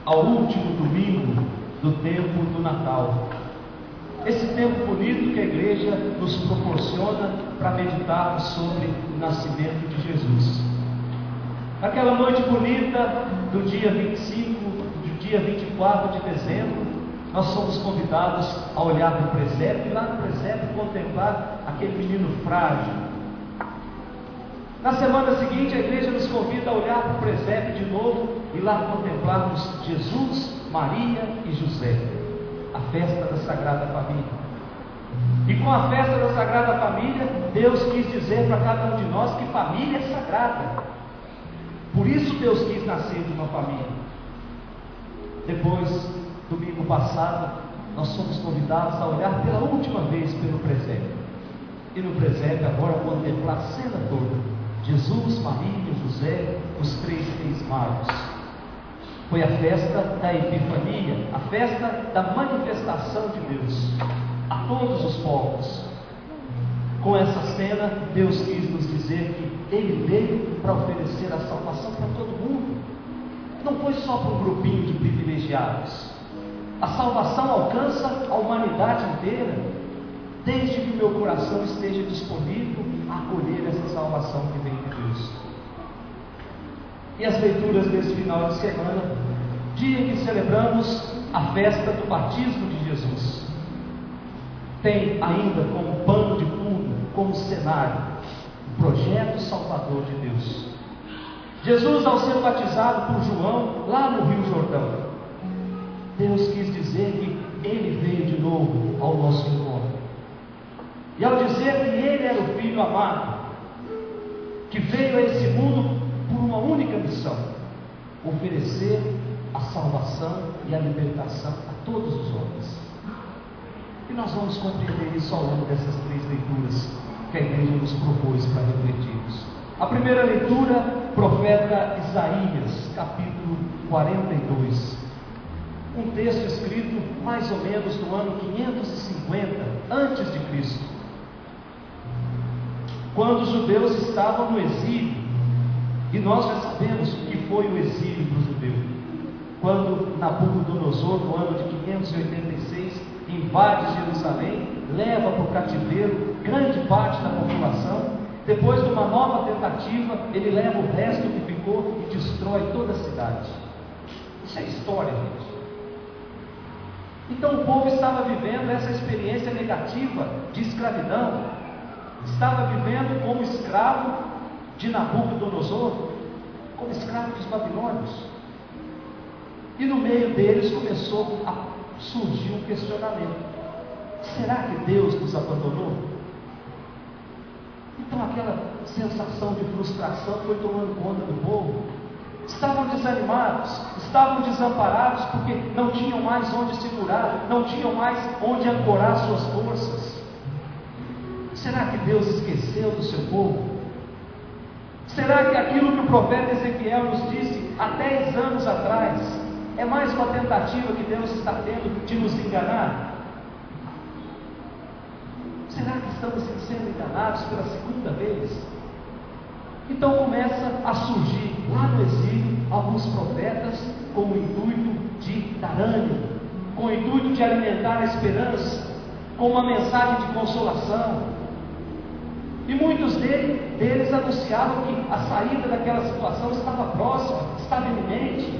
ao último domingo do tempo do Natal. Esse tempo bonito que a igreja nos proporciona para meditarmos sobre o nascimento de Jesus. Naquela noite bonita do dia 25, do dia 24 de dezembro, nós somos convidados a olhar para o presépio e lá no presépio contemplar aquele menino frágil. Na semana seguinte, a igreja nos convida a olhar para o presépio de novo e lá contemplarmos Jesus, Maria e José, a festa da Sagrada Família. E com a festa da Sagrada Família, Deus quis dizer para cada um de nós que família é sagrada. Por isso Deus quis nascer de uma família. Depois, domingo passado, nós somos convidados a olhar pela última vez pelo presépio. E no presépio agora contemplar a cena toda. Jesus, Maria, José, os três reis magos. Foi a festa da Epifania, a festa da manifestação de Deus a todos os povos. Com essa cena, Deus quis nos dizer que Ele veio para oferecer a salvação para todo mundo. Não foi só para um grupinho de privilegiados. A salvação alcança a humanidade inteira, desde que o meu coração esteja disponível a acolher essa salvação que vem de Deus. E as leituras desse final de semana, dia em que celebramos a festa do batismo de Jesus, tem ainda como pano de fundo, como cenário, o projeto salvador de Deus. Jesus, ao ser batizado por João, lá no Rio Jordão, Deus quis dizer que Ele veio de novo ao nosso encontro. E ao dizer que Ele era o Filho amado, que veio a esse mundo por uma única missão: oferecer a salvação e a libertação a todos os homens. E nós vamos compreender isso ao longo dessas três leituras que a igreja nos propôs para refletirmos. A primeira leitura, profeta Isaías, capítulo 42. Um texto escrito mais ou menos no ano 550 antes de Cristo, quando os judeus estavam no exílio. E nós já sabemos o que foi o exílio do judeu. Quando Nabucodonosor, no ano de 586, invade Jerusalém, leva para o cativeiro grande parte da população. Depois de uma nova tentativa, ele leva o resto que ficou e destrói toda a cidade. Isso é história, gente. Então o povo estava vivendo essa experiência negativa de escravidão, estava vivendo como escravo de Nabucodonosor, como escravo dos babilônios. E no meio deles começou a surgir um questionamento: será que Deus nos abandonou? Então aquela sensação de frustração foi tomando conta do povo. Estavam desanimados, estavam desamparados, porque não tinham mais onde segurar, não tinham mais onde ancorar suas forças. Será que Deus esqueceu do seu povo? Será que aquilo que o profeta Ezequiel nos disse há 10 anos atrás é mais uma tentativa que Deus está tendo de nos enganar? Será que estamos sendo enganados pela segunda vez? Então começa a surgir lá no exílio alguns profetas com o intuito de dar ânimo, com o intuito de alimentar a esperança, com uma mensagem de consolação. E muitos deles anunciavam que a saída daquela situação estava próxima, estava iminente,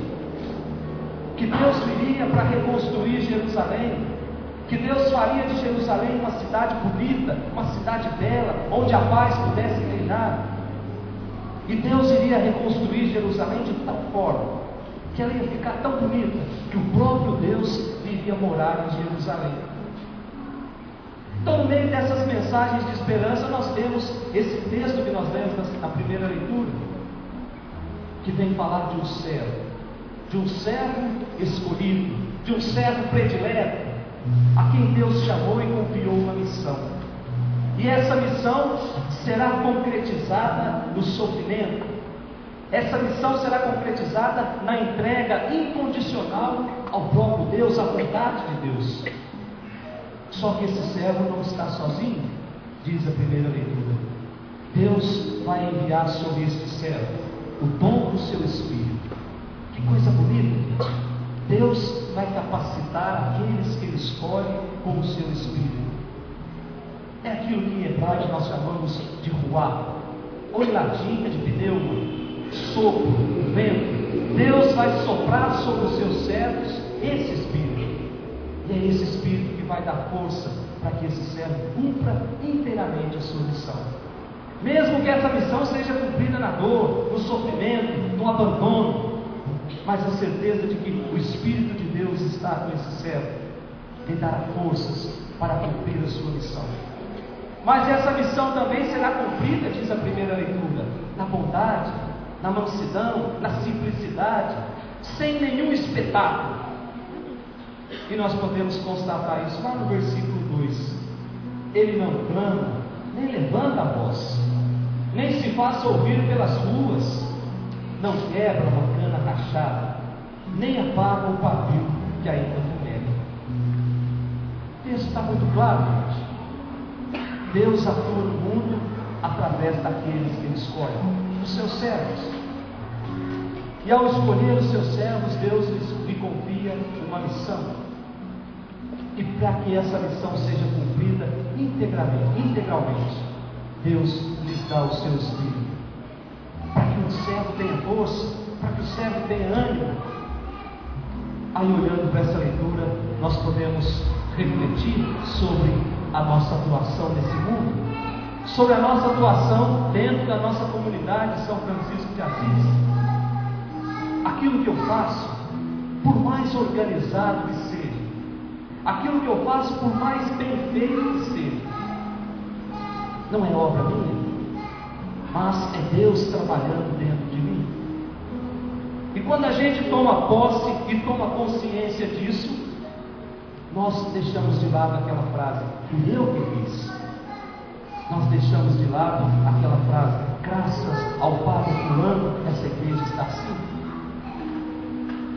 que Deus viria para reconstruir Jerusalém, que Deus faria de Jerusalém uma cidade bonita, uma cidade bela, onde a paz pudesse reinar. E Deus iria reconstruir Jerusalém de tal forma que ela ia ficar tão bonita que o próprio Deus iria morar em Jerusalém. Então, no meio dessas mensagens de esperança, nós temos esse texto que nós lemos na primeira leitura, que vem falar de um servo escolhido, de um servo predileto, a quem Deus chamou e confiou uma missão. E essa missão será concretizada no sofrimento. Essa missão será concretizada na entrega incondicional ao próprio Deus, à vontade de Deus. Só que esse servo não está sozinho, diz a primeira leitura. Deus vai enviar sobre este servo o dom do seu Espírito. Que coisa bonita, gente. escolhe com o seu Espírito. É aquilo que em hebraico nós chamamos de ruá, ou em latim é de pneuma, sopro, vento. Deus vai soprar sobre os seus servos esse Espírito, e é esse Espírito que vai dar força para que esse servo cumpra inteiramente a sua missão. Mesmo que essa missão seja cumprida na dor, no sofrimento, no abandono, mas a certeza de que o Espírito de Deus está com esse servo, lhe dará forças para cumprir a sua missão. Mas essa missão também será cumprida, diz a primeira leitura, na bondade, na mansidão, na simplicidade, sem nenhum espetáculo. E nós podemos constatar isso lá no versículo 2. Ele não clama, nem levanta a voz, nem se faz ouvir pelas ruas, não quebra uma cana rachada, nem apaga o pavio que ainda fumega. O texto está muito claro, gente. Deus atua no mundo através daqueles que Ele escolhe, os seus servos. E ao escolher os seus servos, Deus lhe confia uma missão. E para que essa missão seja cumprida integralmente, Deus lhes dá o seu Espírito. Para que o servo tenha força, para que o servo tenha ânimo. Aí, olhando para essa leitura, nós podemos refletir sobre a nossa atuação nesse mundo, sobre a nossa atuação dentro da nossa comunidade de São Francisco de Assis. Aquilo que eu faço, por mais organizado que seja, aquilo que eu faço, por mais bem feito que seja, não é obra minha, mas é Deus trabalhando dentro de mim. E quando a gente toma posse e toma consciência disso, nós deixamos de lado aquela frase, fui eu que fiz. Nós deixamos de lado aquela frase, graças ao Padre fulano, essa igreja está assim.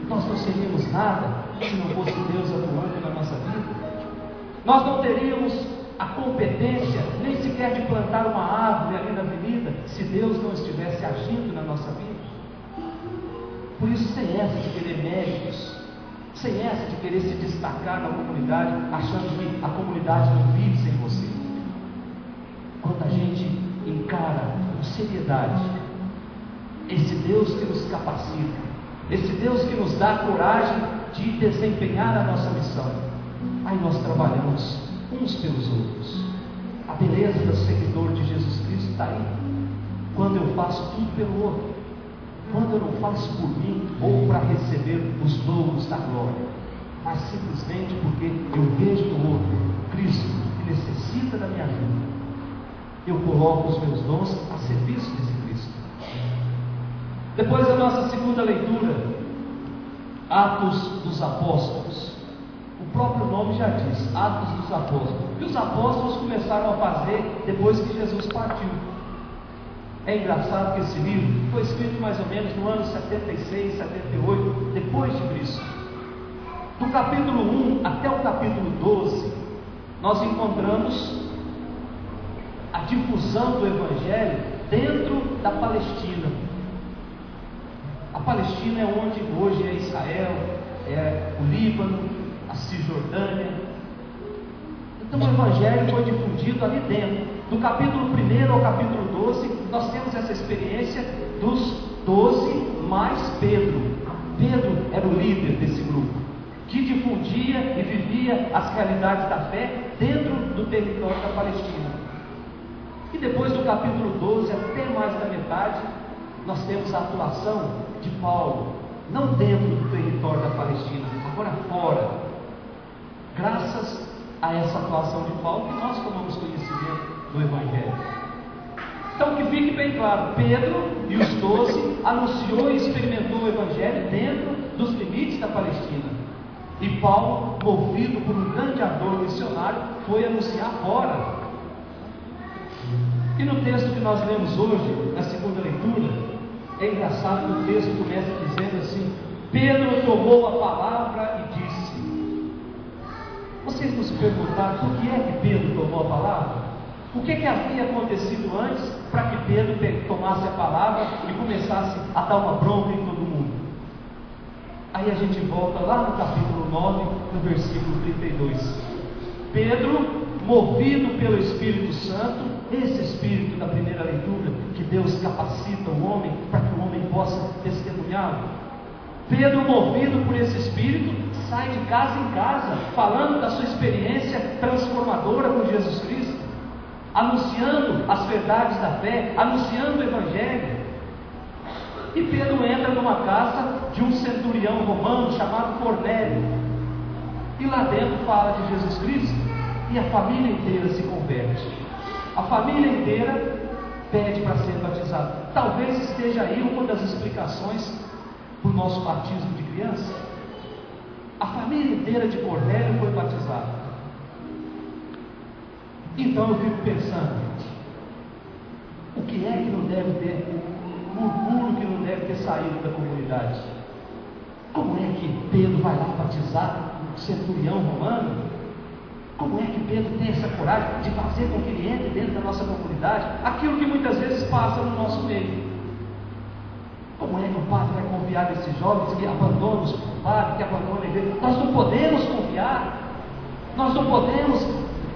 Nós não seríamos nada se não fosse Deus atuando na nossa vida. Nós não teríamos a competência nem sequer de plantar uma árvore ali na avenida, se Deus não estivesse agindo na nossa vida. Por isso, sem essa de querer méritos, sem essa de querer se destacar na comunidade, achando que a comunidade não vive sem você. Quando a gente encara com seriedade esse Deus que nos capacita, esse Deus que nos dá a coragem de desempenhar a nossa missão, aí nós trabalhamos uns pelos outros. A beleza do seguidor de Jesus Cristo está aí. Quando eu faço tudo pelo outro, quando eu não faço por mim ou para receber os louros da glória, mas simplesmente porque eu vejo no outro Cristo que necessita da minha vida, eu coloco os meus dons a serviço desse Cristo. Depois da nossa segunda leitura, Atos dos Apóstolos. O próprio nome já diz, Atos dos Apóstolos. E os apóstolos começaram a fazer depois que Jesus partiu. É engraçado que esse livro foi escrito mais ou menos no ano 76, 78, depois de Cristo. Do capítulo 1 até o capítulo 12, nós encontramos a difusão do Evangelho dentro da Palestina. A Palestina é onde hoje é Israel, é o Líbano, a Cisjordânia. Então o Evangelho foi difundido ali dentro. Do capítulo 1 ao capítulo 12, nós temos essa experiência dos 12 mais Pedro. Pedro era o líder desse grupo, que difundia e vivia as realidades da fé dentro do território da Palestina. E depois do capítulo 12, até mais da metade, nós temos a atuação de Paulo, não dentro do território da Palestina, agora fora. Graças a essa atuação de Paulo que nós tomamos conhecimento do Evangelho. Então que fique bem claro, Pedro e os 12 anunciou e experimentou o Evangelho dentro dos limites da Palestina. E Paulo, movido por um grande ardor missionário, foi anunciar fora. E no texto que nós lemos hoje, na segunda leitura, é engraçado que o texto começa dizendo assim: Pedro tomou a palavra e disse. Vocês não se perguntaram por que é que Pedro tomou a palavra? O que havia acontecido antes para que Pedro tomasse a palavra e começasse a dar uma bronca em todo mundo? Aí a gente volta lá no capítulo 9, no versículo 32. Pedro, movido pelo Espírito Santo, esse Espírito da primeira leitura, que Deus capacita o homem para que o homem possa testemunhá-lo. Pedro, movido por esse Espírito, sai de casa em casa, falando da sua experiência transformadora com Jesus Cristo, anunciando as verdades da fé, anunciando o Evangelho. E Pedro entra numa casa de um centurião romano chamado Cornélio, e lá dentro fala de Jesus Cristo, e a família inteira se converte. A família inteira pede para ser batizada. Talvez esteja aí uma das explicações para o nosso batismo de criança. A família inteira de Cornélio foi batizada. Então eu fico pensando, o que é que não deve ter, um murmúrio que não deve ter saído da comunidade? Como é que Pedro vai lá batizar um centurião romano? Como é que Pedro tem essa coragem de fazer com que ele entre dentro da nossa comunidade? Aquilo que muitas vezes passa no nosso meio. Como é que o padre vai confiar nesses jovens que abandonam os padres, que abandonam a igreja? Nós não podemos confiar. Nós não podemos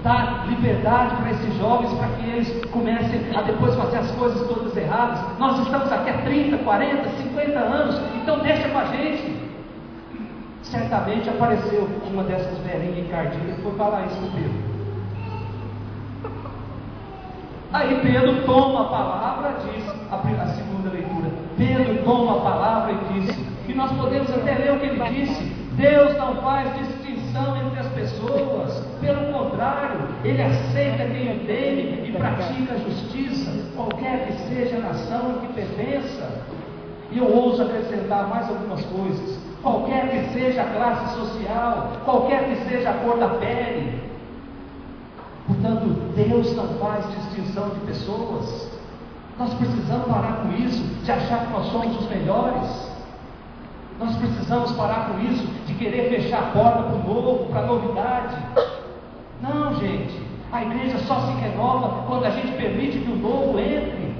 dar liberdade para esses jovens, para que eles comecem a depois fazer as coisas todas erradas. Nós estamos aqui há 30, 40, 50 anos, então deixa com a gente. Certamente apareceu uma dessas velhinhas encardidas que foi falar isso com Pedro. Aí Pedro toma a palavra, diz a segunda leitura. Pedro toma a palavra e disse, e nós podemos até ler o que ele disse: Deus não faz distinção entre as pessoas, pelo contrário, Ele aceita quem o teme e pratica a justiça, qualquer que seja a nação em que pertença. E eu ouso acrescentar mais algumas coisas: qualquer que seja a classe social, qualquer que seja a cor da pele. Portanto, Deus não faz distinção de pessoas. Nós precisamos parar com isso, de achar que nós somos os melhores. Nós precisamos parar com isso, de querer fechar a porta para o novo, para a novidade. Não, gente, a igreja só se renova quando a gente permite que o novo entre.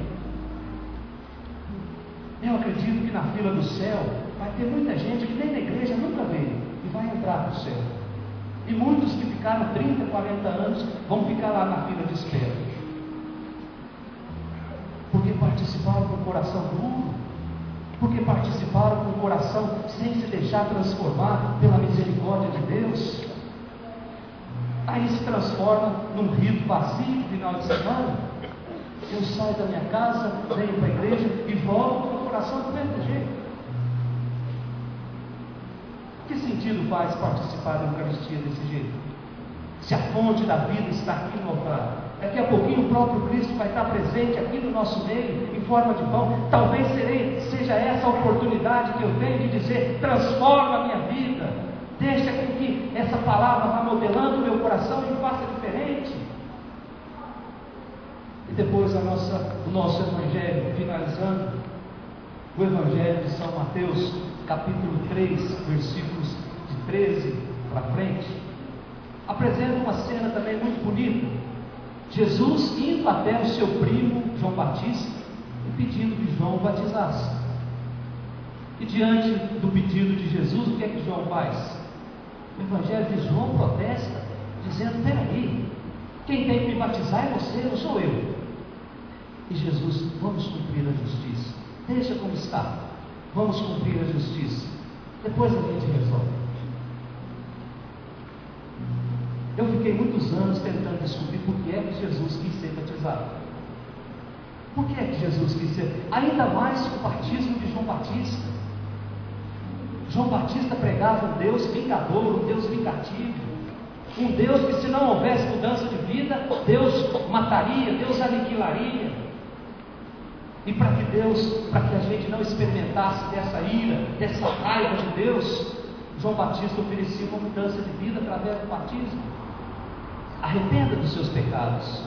Eu acredito que na fila do céu vai ter muita gente que nem na igreja nunca veio e vai entrar para o céu. E muitos que ficaram 30, 40 anos vão ficar lá na fila de espera. Porque participaram com o coração duro, porque participaram com o coração sem se deixar transformar pela misericórdia de Deus. Aí se transforma num rito vazio no final de semana. Eu saio da minha casa, venho para a igreja e volto com o coração do mesmo jeito. Que sentido faz participar da Eucaristia desse jeito? Se a fonte da vida está aqui no altar, daqui a pouquinho o próprio Cristo vai estar presente aqui no nosso meio, em forma de pão. Talvez seja essa a oportunidade que eu tenho de dizer: transforma a minha vida, deixa com que essa palavra vá modelando o meu coração e faça diferente. E depois o nosso Evangelho, finalizando, o Evangelho de São Mateus, capítulo 3, versículos de 13 para frente, apresenta uma cena também muito bonita. Jesus indo até o seu primo João Batista e pedindo que João o batizasse. E diante do pedido de Jesus, o que é que João faz? O Evangelho de João protesta, dizendo: peraí, quem tem que me batizar é você, não sou eu. E Jesus: vamos cumprir a justiça, deixa como está, vamos cumprir a justiça, depois a gente resolve. Eu fiquei muitos anos tentando descobrir por que é que Jesus quis ser batizado. Por que é que Jesus quis ser? Ainda mais o batismo de João Batista. João Batista pregava um Deus vingador, um Deus vingativo, um Deus que, se não houvesse mudança de vida, Deus mataria, Deus aniquilaria. E para que a gente não experimentasse dessa ira, dessa raiva de Deus, João Batista oferecia uma mudança de vida através do batismo. Arrependa dos seus pecados,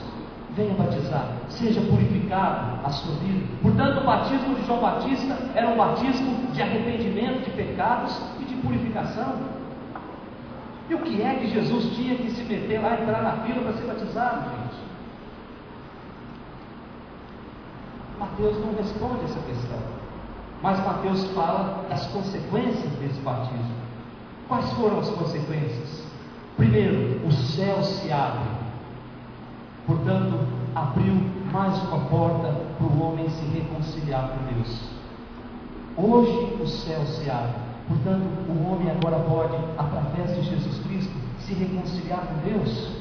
venha batizar, seja purificado a sua vida. Portanto, o batismo de João Batista era um batismo de arrependimento de pecados e de purificação. E o que é que Jesus tinha que se meter lá, entrar na fila para ser batizado, gente? Mateus não responde essa questão. Mas Mateus fala das consequências desse batismo. Quais foram as consequências? Primeiro, o céu se abre. Portanto, abriu mais uma porta para o homem se reconciliar com Deus. Hoje o céu se abre. Portanto, o homem agora pode, através de Jesus Cristo, se reconciliar com Deus.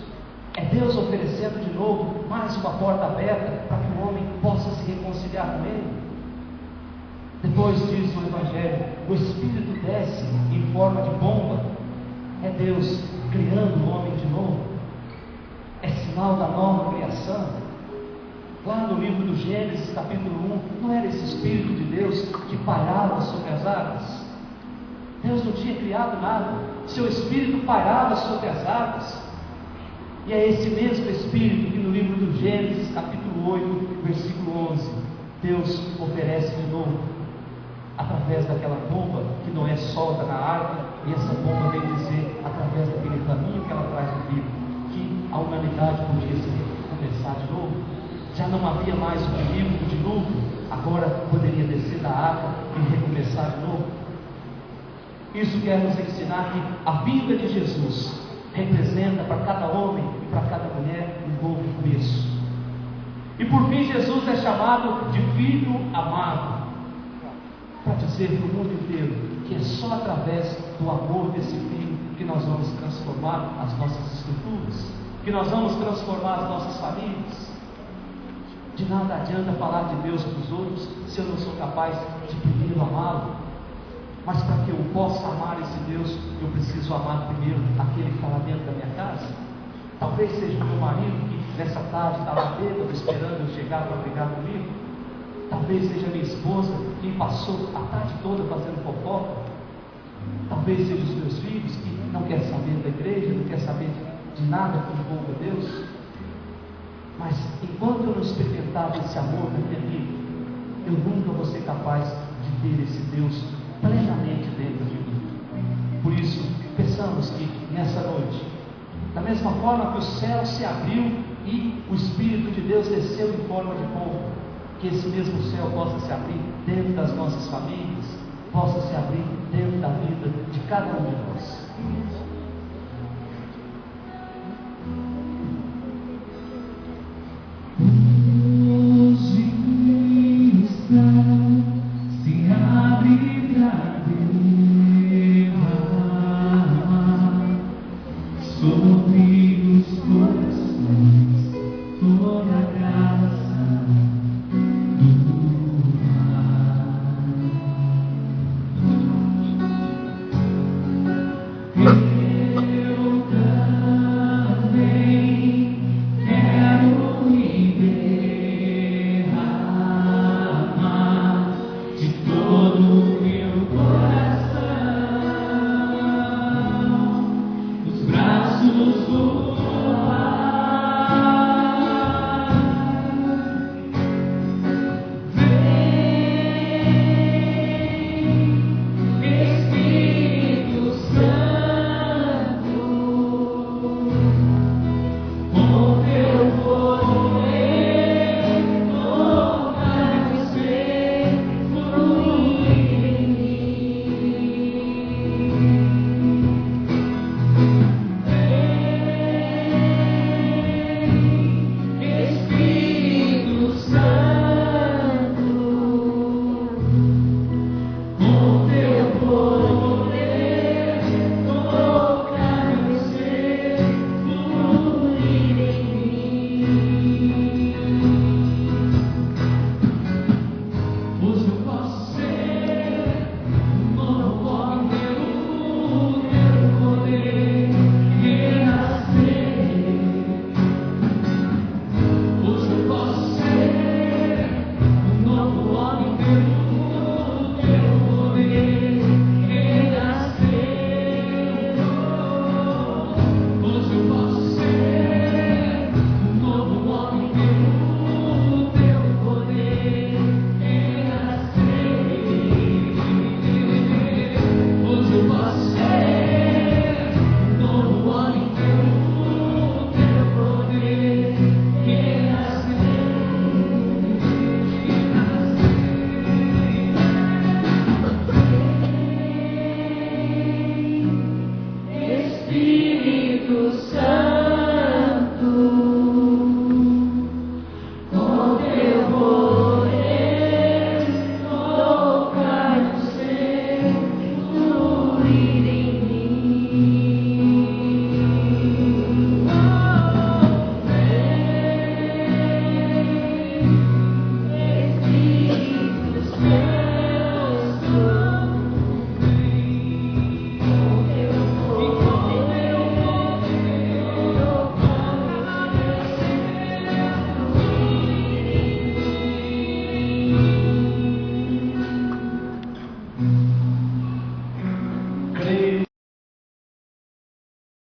É Deus oferecendo de novo mais uma porta aberta para que o homem possa se reconciliar com Ele. Depois diz o Evangelho, o Espírito desce em forma de pomba. É Deus criando o homem de novo. É sinal da nova criação. Lá no livro do Gênesis, capítulo 1, não era esse Espírito de Deus que pairava sobre as águas? Deus não tinha criado nada, seu Espírito pairava sobre as águas. E é esse mesmo Espírito que no livro do Gênesis, capítulo 8, versículo 11, Deus oferece de novo, através daquela pomba que Noé solta na arca, e essa pomba vem dizer, através daquele caminho que ela traz no livro, que a humanidade podia se começar de novo. Já não havia mais o perigo do dilúvio, agora poderia descer da arca e recomeçar de novo. Isso quer nos ensinar que a vinda de Jesus representa para cada homem e para cada mulher um novo começo. E por fim, Jesus é chamado de Filho amado, para dizer para o mundo inteiro que é só através do amor desse Filho que nós vamos transformar as nossas estruturas, que nós vamos transformar as nossas famílias. De nada adianta falar de Deus para os outros se eu não sou capaz de primeiro amá-lo. Mas para que eu possa amar esse Deus, eu preciso amar primeiro aquele que está lá dentro da minha casa. Talvez seja o meu marido que nessa tarde está lá bêbado, esperando eu chegar para brigar comigo. Talvez seja a minha esposa que passou a tarde toda fazendo fofoca. Talvez seja os meus filhos que não querem saber da igreja, não querem saber de nada que envolva Deus. Mas enquanto eu não experimentar esse amor na minha vida, eu nunca vou ser capaz de ter esse Deus plenamente dentro de mim. Por isso, pensamos que nessa noite, da mesma forma que o céu se abriu e o Espírito de Deus desceu em forma de pomba, que esse mesmo céu possa se abrir dentro das nossas famílias, possa se abrir dentro da vida de cada um de nós.